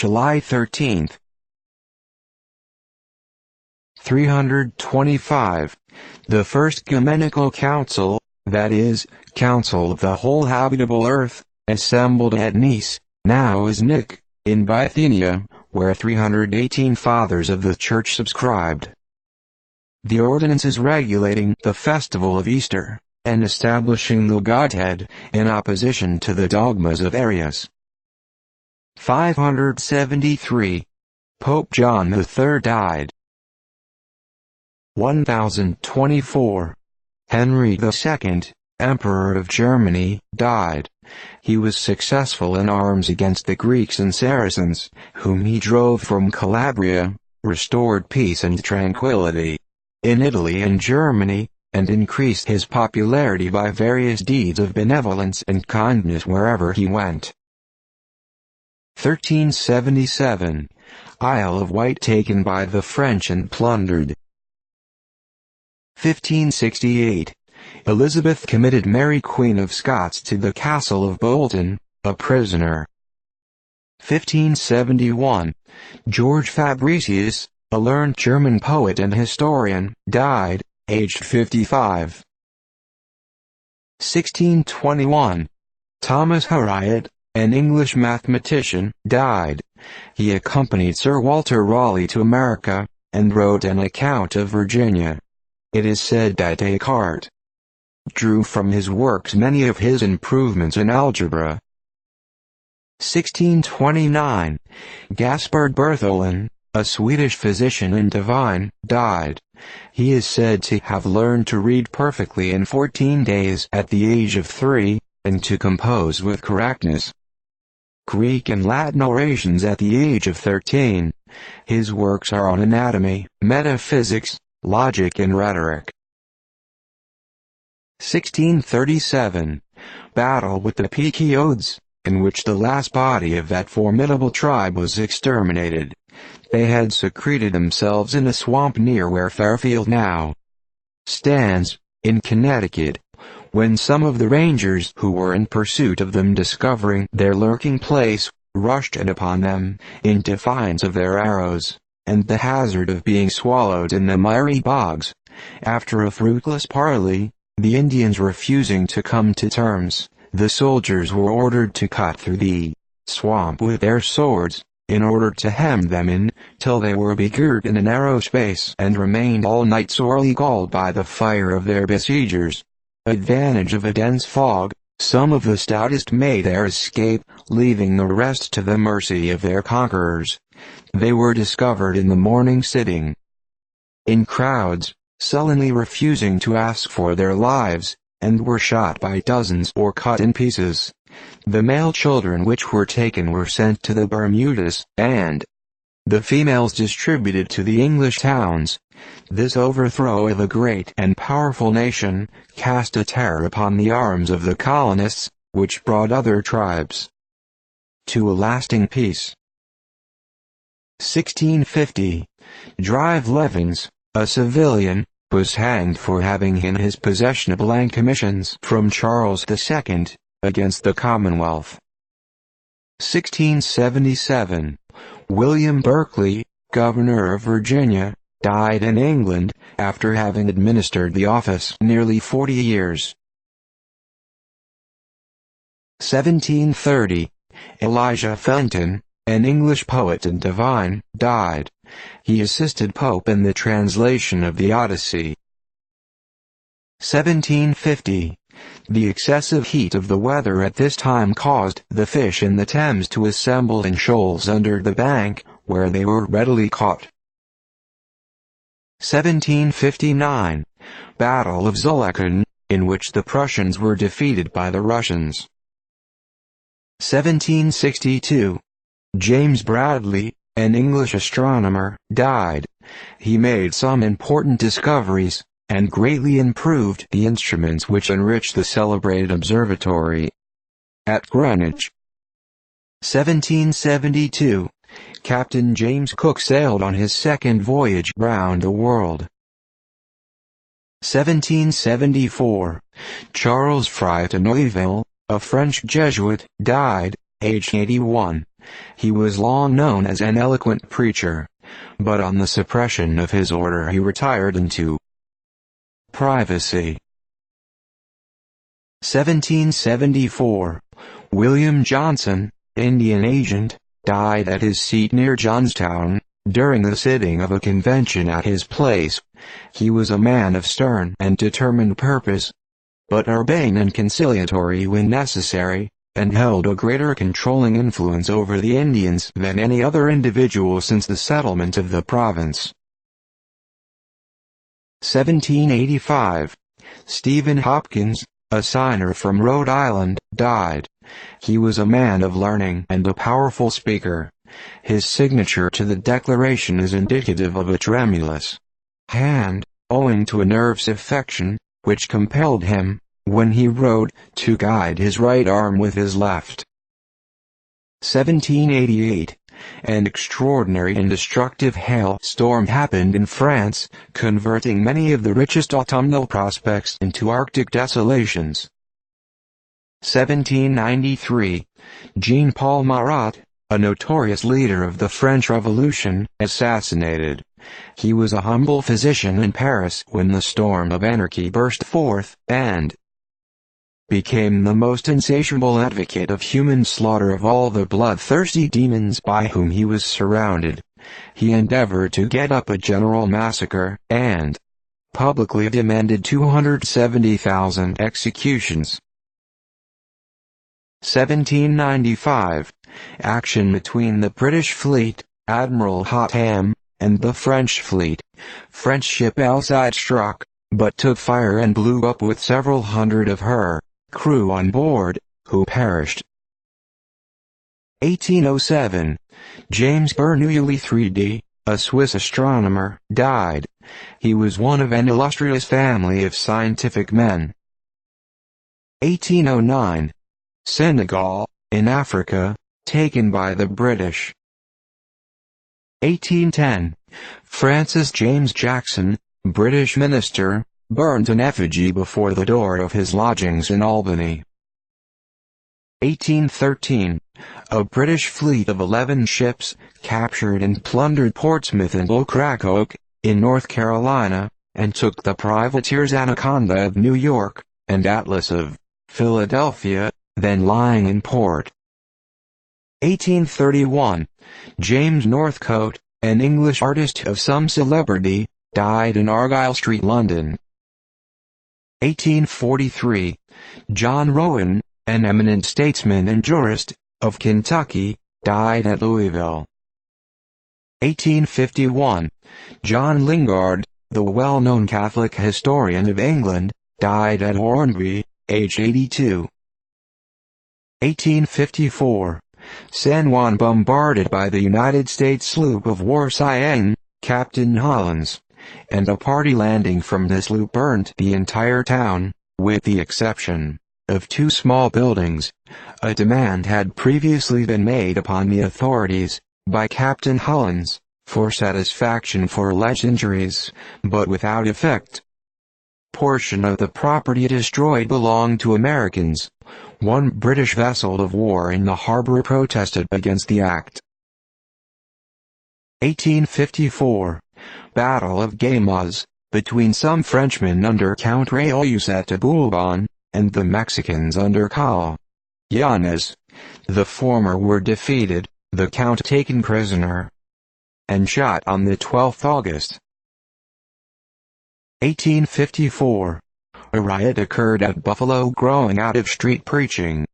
July 13. 325. The First Ecumenical Council, that is, Council of the whole habitable earth, assembled at Nice, now is Nick, in Bithynia, where 318 fathers of the Church subscribed. The ordinances regulating the festival of Easter, and establishing the Godhead, in opposition to the dogmas of Arius. 573. Pope John III died. 1024. Henry II, Emperor of Germany, died. He was successful in arms against the Greeks and Saracens, whom he drove from Calabria, restored peace and tranquility in Italy and Germany, and increased his popularity by various deeds of benevolence and kindness wherever he went. 1377. Isle of Wight taken by the French and plundered. 1568. Elizabeth committed Mary Queen of Scots to the castle of Bolton, a prisoner. 1571. George Fabricius, a learned German poet and historian, died, aged 55. 1621. Thomas Harriot, an English mathematician, died. He accompanied Sir Walter Raleigh to America, and wrote an account of Virginia. It is said that Descartes drew from his works many of his improvements in algebra. 1629. Gaspard Bertholin, a Swedish physician and divine, died. He is said to have learned to read perfectly in 14 days at the age of 3, and to compose with correctness Greek and Latin orations at the age of 13. His works are on anatomy, metaphysics, logic and rhetoric. 1637. Battle with the Pequots, in which the last body of that formidable tribe was exterminated. They had secreted themselves in a swamp near where Fairfield now stands, in Connecticut, when some of the rangers who were in pursuit of them, discovering their lurking place, rushed in upon them, in defiance of their arrows, and the hazard of being swallowed in the miry bogs. After a fruitless parley, the Indians refusing to come to terms, the soldiers were ordered to cut through the swamp with their swords, in order to hem them in, till they were begirt in a narrow space, and remained all night sorely galled by the fire of their besiegers. Advantage of a dense fog, some of the stoutest made their escape, leaving the rest to the mercy of their conquerors. They were discovered in the morning sitting in crowds, sullenly refusing to ask for their lives, and were shot by dozens or cut in pieces. The male children which were taken were sent to the Bermudas, and the females distributed to the English towns. This overthrow of a great and powerful nation cast a terror upon the arms of the colonists, which brought other tribes to a lasting peace. 1650. Drive Levins, a civilian, was hanged for having in his possession blank commissions from Charles II, against the Commonwealth. 1677. William Berkeley, Governor of Virginia, died in England, after having administered the office nearly 40 years. 1730. Elijah Fenton, an English poet and divine, died. He assisted Pope in the translation of the Odyssey. 1750. The excessive heat of the weather at this time caused the fish in the Thames to assemble in shoals under the bank, where they were readily caught. 1759. Battle of Zullichen, in which the Prussians were defeated by the Russians. 1762. James Bradley, an English astronomer, died. He made some important discoveries, and greatly improved the instruments which enrich the celebrated observatory at Greenwich. 1772. Captain James Cook sailed on his second voyage round the world. 1774. Charles Fry de Neuville, a French Jesuit, died, aged 81. He was long known as an eloquent preacher, but on the suppression of his order he retired into privacy. 1774. William Johnson, Indian agent, died at his seat near Johnstown, during the sitting of a convention at his place. He was a man of stern and determined purpose, but urbane and conciliatory when necessary, and held a greater controlling influence over the Indians than any other individual since the settlement of the province. 1785. Stephen Hopkins, a signer from Rhode Island, died. He was a man of learning and a powerful speaker. His signature to the Declaration is indicative of a tremulous hand, owing to a nervous affection, which compelled him, when he wrote, to guide his right arm with his left. 1788. An extraordinary and destructive hailstorm happened in France, converting many of the richest autumnal prospects into Arctic desolations. 1793. Jean-Paul Marat, a notorious leader of the French Revolution, assassinated. He was a humble physician in Paris when the storm of anarchy burst forth, and became the most insatiable advocate of human slaughter of all the bloodthirsty demons by whom he was surrounded. He endeavored to get up a general massacre, and publicly demanded 270,000 executions. 1795. Action between the British fleet, Admiral Hotham, and the French fleet. French ship Alcide struck, but took fire and blew up with several hundred of her crew on board, who perished. 1807. James Bernoulli 3D, a Swiss astronomer, died. He was one of an illustrious family of scientific men. 1809. Senegal, in Africa, taken by the British. 1810. Francis James Jackson, British minister, burnt an effigy before the door of his lodgings in Albany. 1813. A British fleet of 11 ships captured and plundered Portsmouth and Ocracoke, in North Carolina, and took the privateers Anaconda of New York, and Atlas of Philadelphia, then lying in port. 1831. James Northcote, an English artist of some celebrity, died in Argyle Street, London. 1843. John Rowan, an eminent statesman and jurist, of Kentucky, died at Louisville. 1851. John Lingard, the well-known Catholic historian of England, died at Hornby, aged 82. 1854. San Juan bombarded by the United States sloop of war Cyane, Captain Hollins, and a party landing from the sloop burnt the entire town, with the exception of 2 small buildings. A demand had previously been made upon the authorities, by Captain Hollins, for satisfaction for alleged injuries, but without effect. Portion of the property destroyed belonged to Americans. One British vessel of war in the harbor protested against the act. 1854. Battle of Guaymas, between some Frenchmen under Count Reyes de Bourbon, and the Mexicans under Cal Yanes. The former were defeated, the Count taken prisoner, and shot on the 12th August. 1854. A riot occurred at Buffalo growing out of street preaching.